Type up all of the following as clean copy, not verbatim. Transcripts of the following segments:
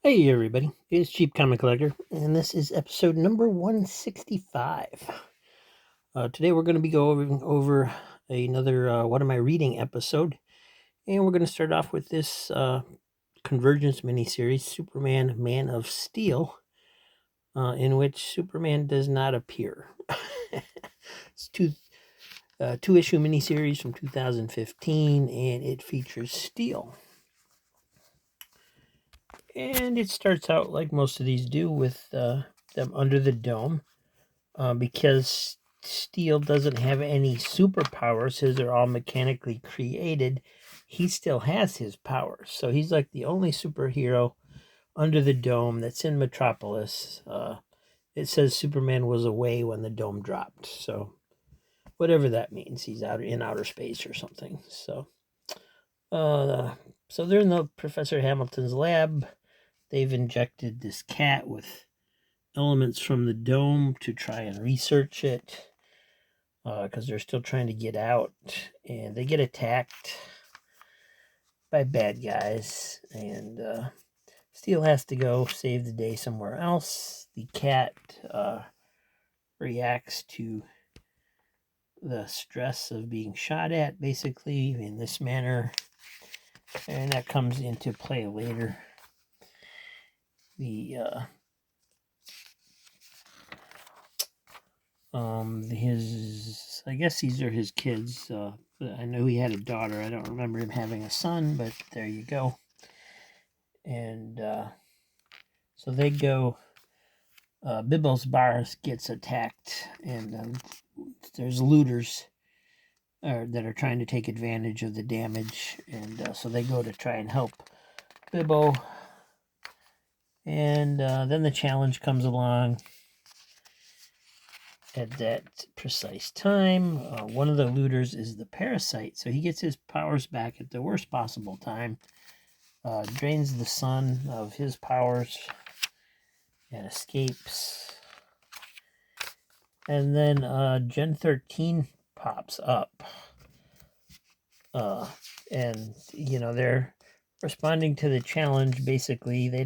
Hey everybody, it's Cheap Comic Collector, and this is episode number 165. Today we're going to be going over another What Am I Reading episode, and we're going to start off with this Convergence miniseries, Superman Man of Steel, in which Superman does not appear. It's two issue miniseries from 2015, and it features Steel. And it starts out like most of these do with them under the dome. Because Steel doesn't have any superpowers, his are all mechanically created, he still has his powers. So he's like the only superhero under the dome that's in Metropolis. It says Superman was away when the dome dropped. So whatever that means, he's out in outer space or something. So they're in the Professor Hamilton's lab. They've injected this cat with elements from the dome to try and research it because they're still trying to get out, and they get attacked by bad guys, and Steel has to go save the day somewhere else. The cat reacts to the stress of being shot at, basically, in this manner, and that comes into play later. The I guess these are his kids. I know he had a daughter. I don't remember him having a son, but there you go. And so they go. Bibble's bar gets attacked, and there's looters that are trying to take advantage of the damage, and so they go to try and help Bibbo. And then the challenge comes along. At that precise time, one of the looters is the parasite, so he gets his powers back at the worst possible time, drains the sun of his powers, and escapes. And then Gen 13 pops up, and they're responding to the challenge. Basically, they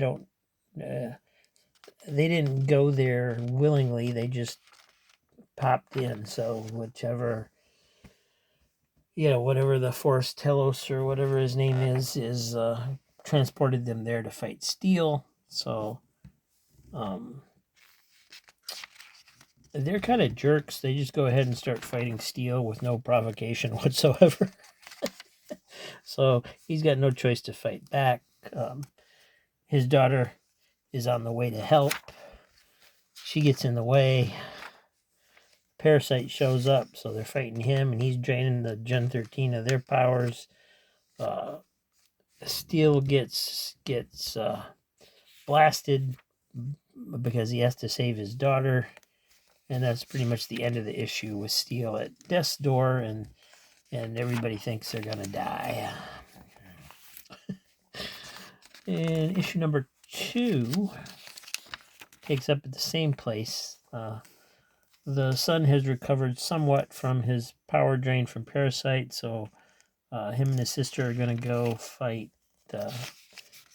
didn't go there willingly; they just popped in. So whatever the Forest Telos or whatever his name is transported them there to fight Steel. So they're kind of jerks. They just go ahead and start fighting Steel with no provocation whatsoever. So he's got no choice to fight back. His daughter is on the way to help. She gets in the way. Parasite shows up, so they're fighting him, and he's draining the Gen 13 of their powers. Steel gets blasted because he has to save his daughter, and that's pretty much the end of the issue with Steel at death's door, and everybody thinks they're gonna die. And issue number 2 takes up at the same place. The son has recovered somewhat from his power drain from Parasite, so him and his sister are going to go fight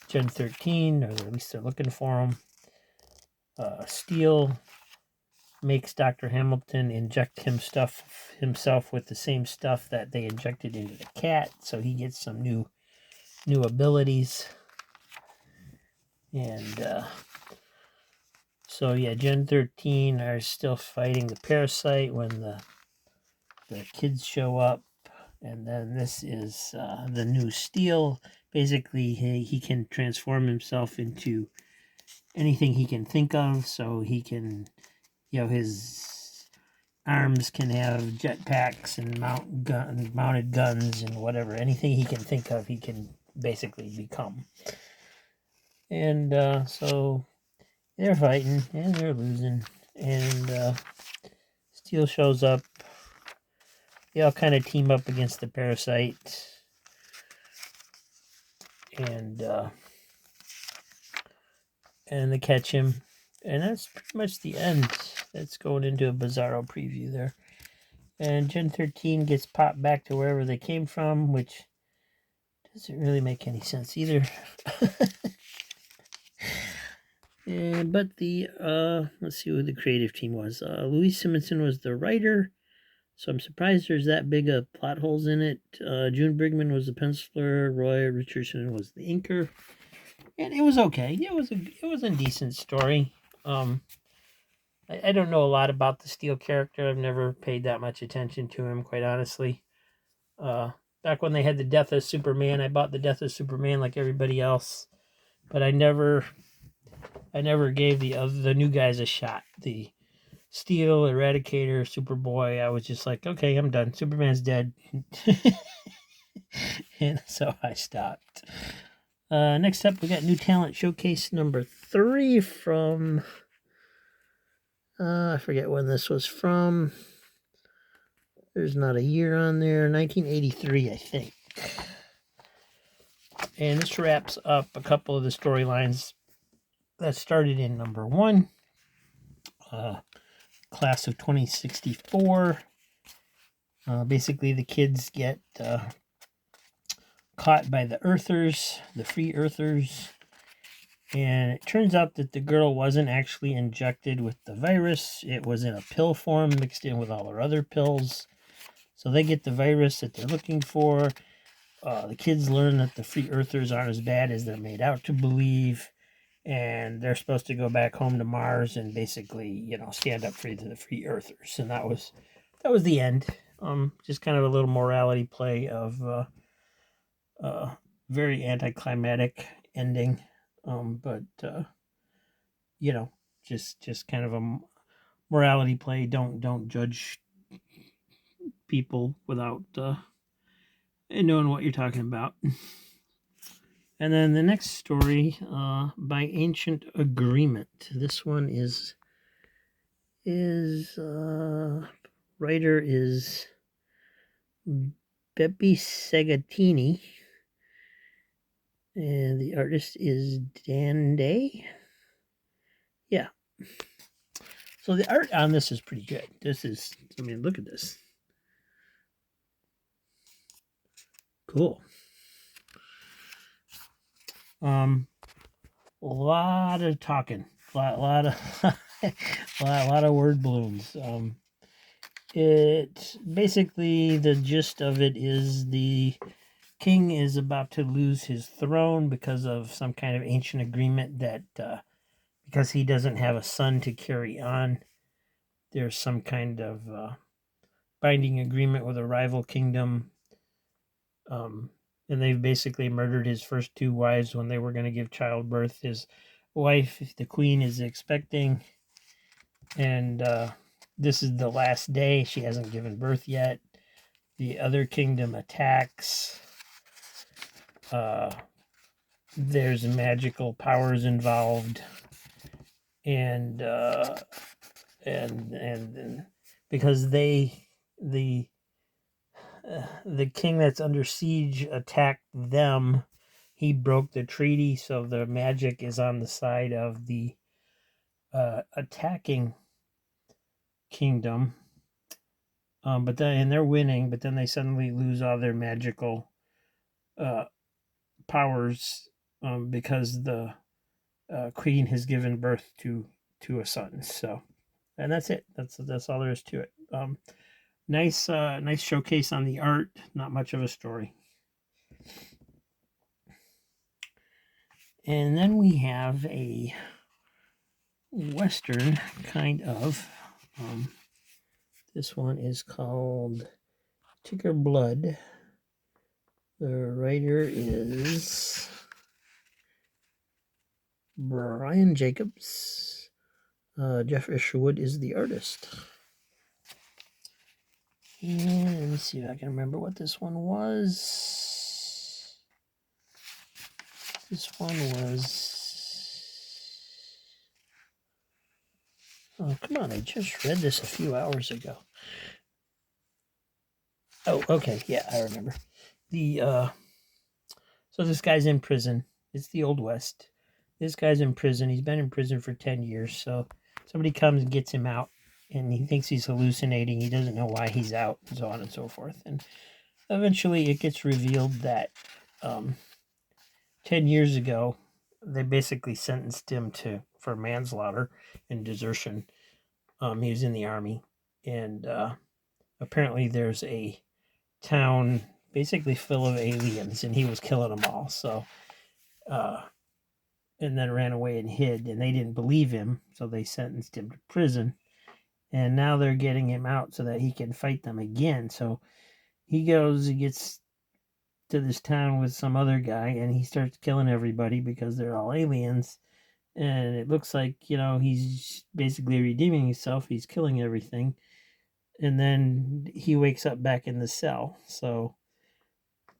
Gen 13, or at least they're looking for him. Steel makes Dr. Hamilton inject himself with the same stuff that they injected into the cat, so he gets some new abilities. And so yeah, Gen 13 are still fighting the Parasite when the kids show up. And then this is the new Steel. Basically, he can transform himself into anything he can think of. So he can, his arms can have jetpacks and mounted guns and whatever. Anything he can think of, he can basically become. And so they're fighting and they're losing. And Steel shows up. They all kind of team up against the Parasite. And they catch him. And that's pretty much the end. That's going into a Bizarro preview there. And Gen 13 gets popped back to wherever they came from, which doesn't really make any sense either. But the, let's see who the creative team was. Louise Simonson was the writer, so I'm surprised there's that big of plot holes in it. June Brigman was the penciler. Roy Richardson was the inker. And it was okay. It was a decent story. I don't know a lot about the Steel character. I've never paid that much attention to him, quite honestly. Back when they had the Death of Superman, I bought the Death of Superman like everybody else, but I never gave the new guys a shot. The Steel, Eradicator, Superboy. I was just like, okay, I'm done. Superman's dead, and so I stopped. Next up, we got New Talent Showcase number 3 from. I forget when this was from. There's not a year on there. 1983, I think. And this wraps up a couple of the storylines that started in number 1. Class of 2064. Basically, the kids get caught by the Earthers, the Free Earthers. And it turns out that the girl wasn't actually injected with the virus. It was in a pill form mixed in with all her other pills. So they get the virus that they're looking for. The kids learn that the Free Earthers aren't as bad as they're made out to believe. And they're supposed to go back home to Mars and basically, stand up for the Free Earthers. And that was the end. Just kind of a little morality play of very anticlimactic ending. But just kind of a morality play. Don't judge people without knowing what you're talking about. And then the next story, by Ancient Agreement. This one is writer is Beppe Segatini. And the artist is Dan Day. Yeah. So the art on this is pretty good. Look at this. Cool. A lot of talking. A lot of word balloons. It basically, the gist of it is the king is about to lose his throne because of some kind of ancient agreement that because he doesn't have a son to carry on, there's some kind of binding agreement with a rival kingdom. And they've basically murdered his first 2 wives when they were going to give childbirth. His wife, the queen, is expecting, and this is the last day. She hasn't given birth yet. The other kingdom attacks. There's magical powers involved, and because the king that's under siege attacked them, he broke the treaty, so the magic is on the side of the attacking kingdom. But they're winning, but then they suddenly lose all their magical powers because the queen has given birth to a son. So, and that's it. That's all there is to it. Nice showcase on the art. Not much of a story. And then we have a Western kind of. This one is called Ticker Blood. The writer is Brian Jacobs. Jeff Isherwood is the artist. And let me see if I can remember what this one was. This one was... Oh, come on, I just read this a few hours ago. Oh, okay, yeah, I remember. So this guy's in prison. It's the Old West. This guy's in prison. He's been in prison for 10 years, so somebody comes and gets him out, and he thinks he's hallucinating. He doesn't know why he's out, and so on and so forth. And eventually it gets revealed that 10 years ago, they basically sentenced him to for manslaughter and desertion. He was in the army, and apparently there's a town basically full of aliens, and he was killing them all. So, and then ran away and hid, and they didn't believe him, so they sentenced him to prison. And now they're getting him out so that he can fight them again. So he gets to this town with some other guy, and he starts killing everybody because they're all aliens. And it looks like, he's basically redeeming himself. He's killing everything. And then he wakes up back in the cell. So,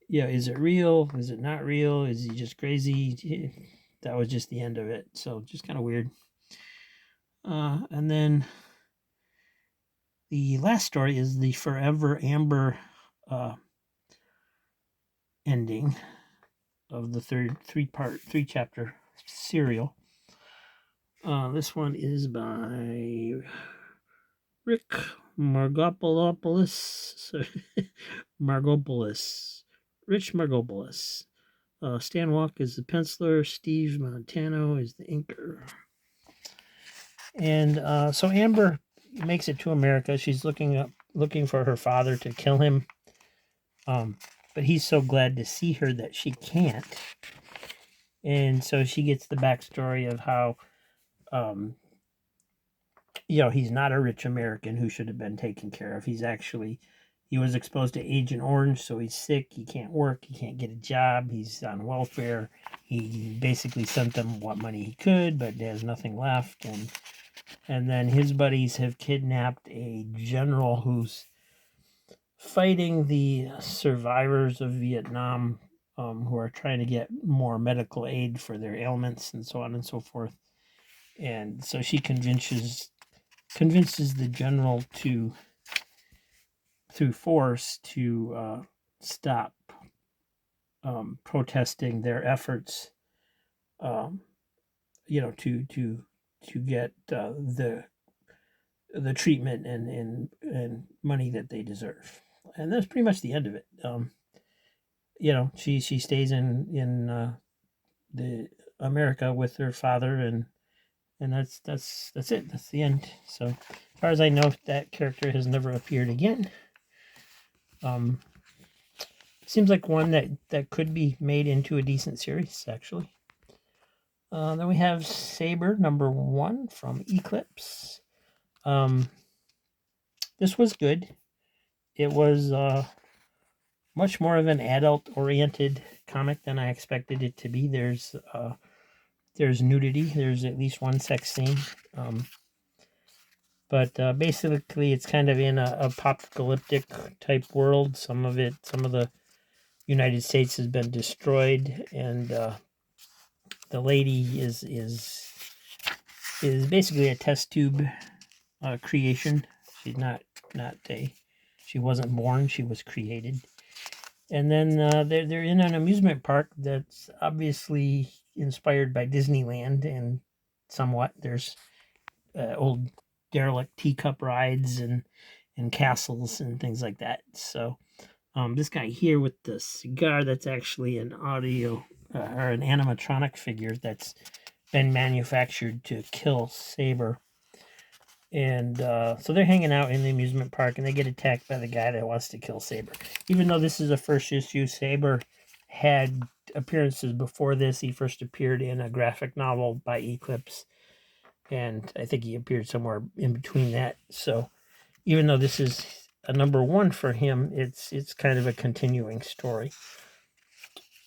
yeah, is it real? Is it not real? Is he just crazy? That was just the end of it. So, just kind of weird. And then the last story is the Forever Amber ending of the three chapter serial. This one is by Rick Margopoulos. Rich Margopoulos. Stan Walk is the penciler. Steve Montano is the inker. And so Amber makes it to America. She's looking for her father to kill him. But he's so glad to see her that she can't. And so she gets the backstory of how, he's not a rich American who should have been taken care of. He was exposed to Agent Orange, so he's sick. He can't work. He can't get a job. He's on welfare. He basically sent them what money he could, but has nothing left. And then his buddies have kidnapped a general who's fighting the survivors of Vietnam, who are trying to get more medical aid for their ailments and so on and so forth. And so she convinces the general through force to stop protesting their efforts, to get the treatment and money that they deserve. And that's pretty much the end of it. She stays in the America with her father, and that's it. That's the end. So, as far as I know, that character has never appeared again. Seems like one that could be made into a decent series, actually. Then we have Sabre #1 from Eclipse. This was good. It was much more of an adult-oriented comic than I expected it to be. There's nudity. There's at least one sex scene. But basically, it's kind of in a apocalyptic type world. Some of the United States has been destroyed, and the lady is basically a test tube creation. She's she wasn't born. She was created. And then they're in an amusement park that's obviously inspired by Disneyland, and somewhat there's old derelict teacup rides and castles and things like that. So this guy here with the cigar, that's actually an audio or an animatronic figure that's been manufactured to kill Sabre. And so they're hanging out in the amusement park, and they get attacked by the guy that wants to kill Sabre. Even though this is a first issue, Sabre had appearances before this. He first appeared in a graphic novel by Eclipse, and I think he appeared somewhere in between that. So even though this is a #1 for him, it's kind of a continuing story.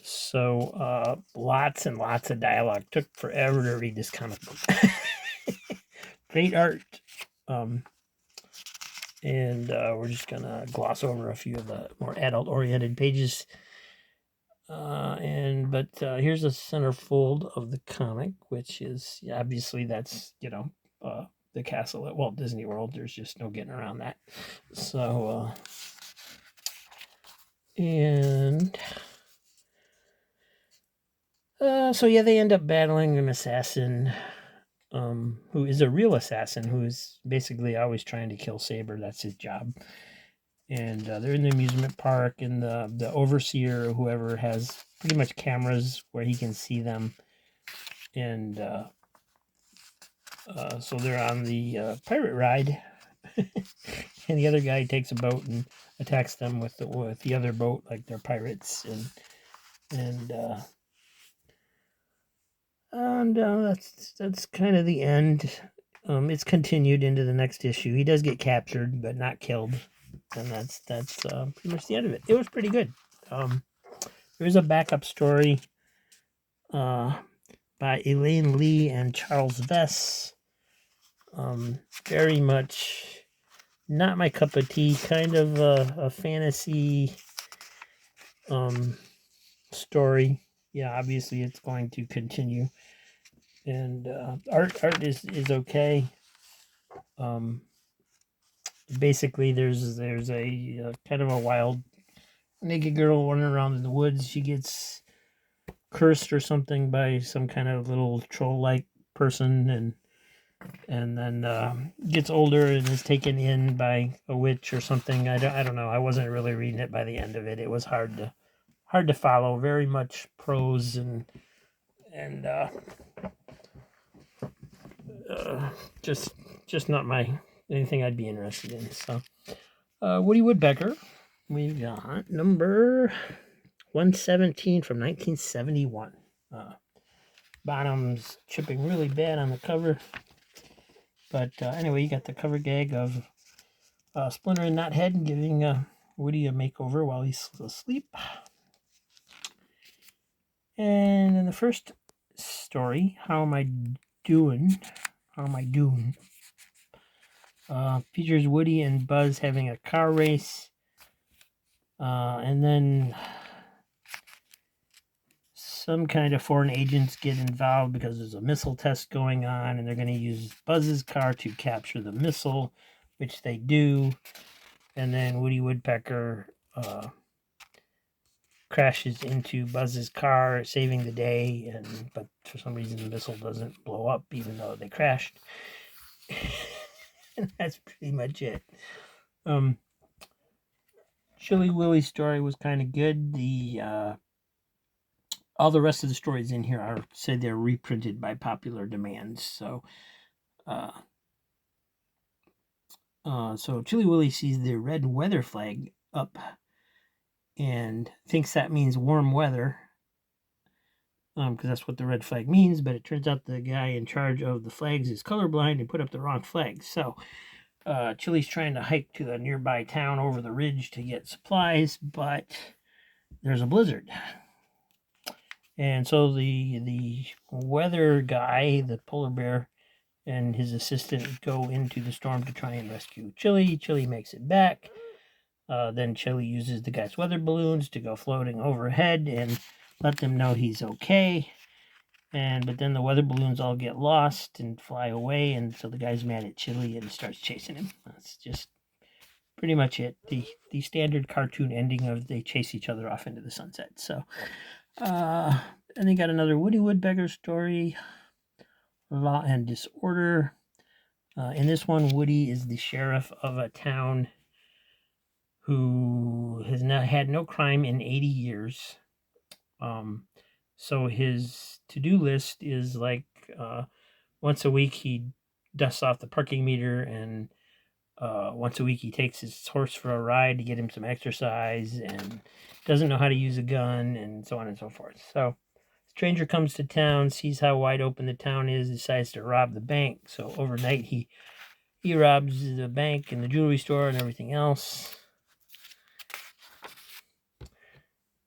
So lots and lots of dialogue. Took forever to read this comic book. Great art. And we're just gonna gloss over a few of the more adult-oriented pages. But here's a centerfold of the comic, which is obviously that's the castle at Walt Disney World. There's just no getting around that. So they end up battling an assassin, who is a real assassin who is basically always trying to kill Sabre. That's his job. And they're in the amusement park, and the overseer or whoever has pretty much cameras where he can see them. And So they're on the pirate ride, and the other guy takes a boat and attacks them with the other boat like they're pirates, and that's kind of the end. It's continued into the next issue. He does get captured, but not killed, and that's pretty much the end of it. It was pretty good. There's a backup story by Elaine Lee and Charles Vess. Very much not my cup of tea. Kind of a fantasy story. Yeah, obviously it's going to continue, and art is okay. Basically, there's a kind of a wild naked girl running around in the woods. She gets cursed or something by some kind of little troll-like person, and then gets older and is taken in by a witch or something. I don't know. I wasn't really reading it by the end of it. It was hard to follow. Very much prose and just not my anything I'd be interested in. So Woody Woodpecker, we've got number 117 from 1971. Bottom's chipping really bad on the cover. But anyway, you got the cover gag of Splinter and Knothead giving Woody a makeover while he's asleep. And in the first story, How Am I Doing? Features Woody and Buzz having a car race. And then some kind of foreign agents get involved because there's a missile test going on, and they're going to use Buzz's car to capture the missile, which they do. And then Woody Woodpecker crashes into Buzz's car, saving the day, but for some reason the missile doesn't blow up, even though they crashed. And that's pretty much it. Chilly Willy's story was kind of good. All the rest of the stories in here are said they're reprinted by popular demand. So Chilly Willy sees the red weather flag up and thinks that means warm weather, because that's what the red flag means. But it turns out the guy in charge of the flags is colorblind and put up the wrong flag. So Chilly's trying to hike to a nearby town over the ridge to get supplies, but there's a blizzard. And so the weather guy, the polar bear, and his assistant go into the storm to try and rescue Chilly. Chilly makes it back. Then Chilly uses the guy's weather balloons to go floating overhead and let them know he's okay. But then the weather balloons all get lost and fly away, and so the guy's mad at Chilly and starts chasing him. That's just pretty much it. The standard cartoon ending of they chase each other off into the sunset. So, and they got another Woody Woodpecker story, Law and Disorder. In this one, Woody is the sheriff of a town who has not had no crime in 80 years. So his to-do list is like once a week he dusts off the parking meter, and once a week he takes his horse for a ride to get him some exercise, and doesn't know how to use a gun, and so on and so forth. So stranger comes to town, sees how wide open the town is, decides to rob the bank. So overnight he robs the bank and the jewelry store and everything else.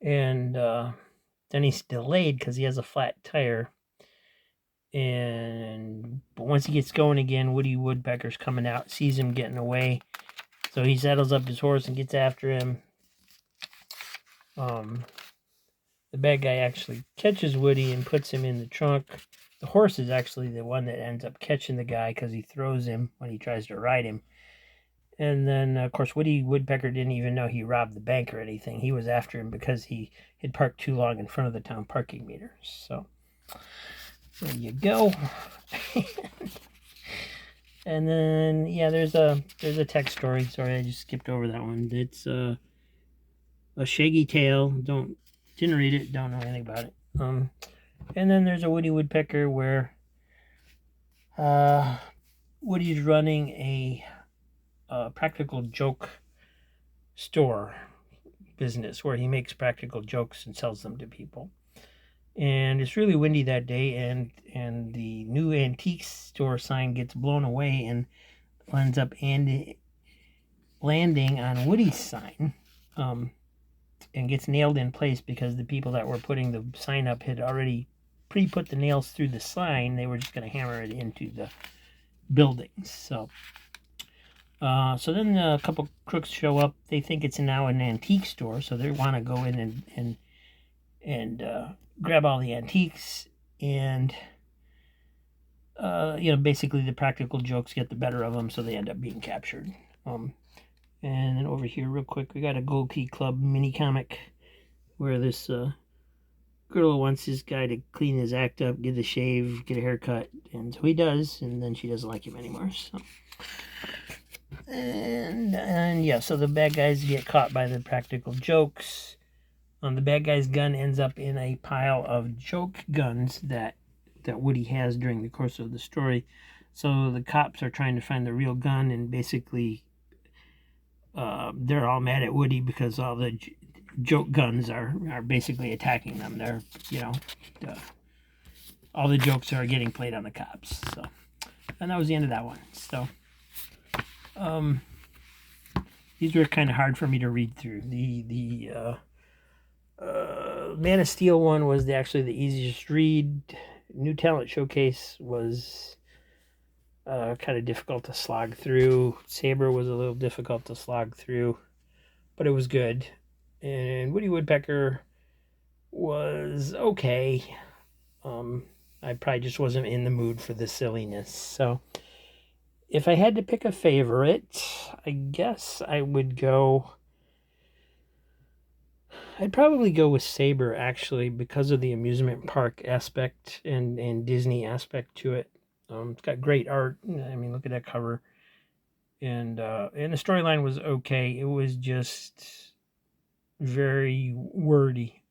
And then he's delayed because he has a flat tire. But once he gets going again, Woody Woodpecker's coming out, sees him getting away. So he saddles up his horse and gets after him. The bad guy actually catches Woody and puts him in the trunk. The horse is actually the one that ends up catching the guy because he throws him when he tries to ride him. And then, of course, Woody Woodpecker didn't even know he robbed the bank or anything. He was after him because he had parked too long in front of the town parking meter. So, there you go. And then, yeah, there's a text story. Sorry, I just skipped over that one. It's a Shaggy Tale. Didn't read it. Don't know anything about it. And then there's a Woody Woodpecker where Woody's running a practical joke store business where he makes practical jokes and sells them to people. And it's really windy that day, and the new antique store sign gets blown away and ends up landing on Woody's sign, and gets nailed in place because the people that were putting the sign up had already pre-put the nails through the sign. They were just going to hammer it into the buildings. So then a couple crooks show up. They think it's now an antique store, so they want to go in and grab all the antiques, and basically the practical jokes get the better of them, so they end up being captured. And then over here, real quick, we got a Gold Key Club mini comic where this girl wants this guy to clean his act up, get a shave, get a haircut, and so he does, and then she doesn't like him anymore. So. And yeah, so the bad guys get caught by the practical jokes. The bad guy's gun ends up in a pile of joke guns that Woody has during the course of the story. So the cops are trying to find the real gun, and basically they're all mad at Woody because all the joke guns are basically attacking them. They're, all the jokes are getting played on the cops. So, and that was the end of that one. So, these were kind of hard for me to read through. The Man of Steel one was actually the easiest read. New Talent Showcase was kind of difficult to slog through. Sabre was a little difficult to slog through, but it was good. And Woody Woodpecker was okay. I probably just wasn't in the mood for the silliness. So if I had to pick a favorite, I guess I'd probably go with Sabre, actually, because of the amusement park aspect and Disney aspect to it. It's got great art. I mean, look at that cover. And the storyline was okay. It was just very wordy,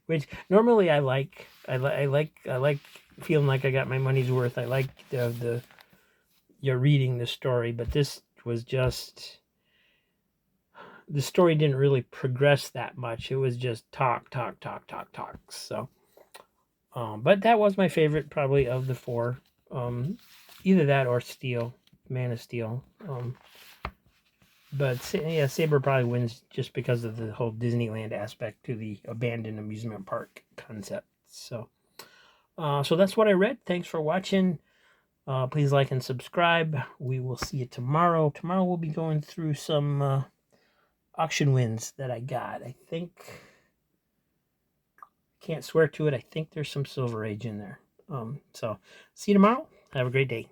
which normally I like. I like feeling like I got my money's worth. I like you're reading the story, but this was just, the story didn't really progress that much. It was just talk. So, but that was my favorite probably of the four. Either that or Steel, Man of Steel. But yeah, Sabre probably wins just because of the whole Disneyland aspect to the abandoned amusement park concept. So, so that's what I read. Thanks for watching. Please like and subscribe. We will see you tomorrow. Tomorrow we'll be going through some auction wins that I got. I think, can't swear to it, I think there's some Silver Age in there. So see you tomorrow. Have a great day.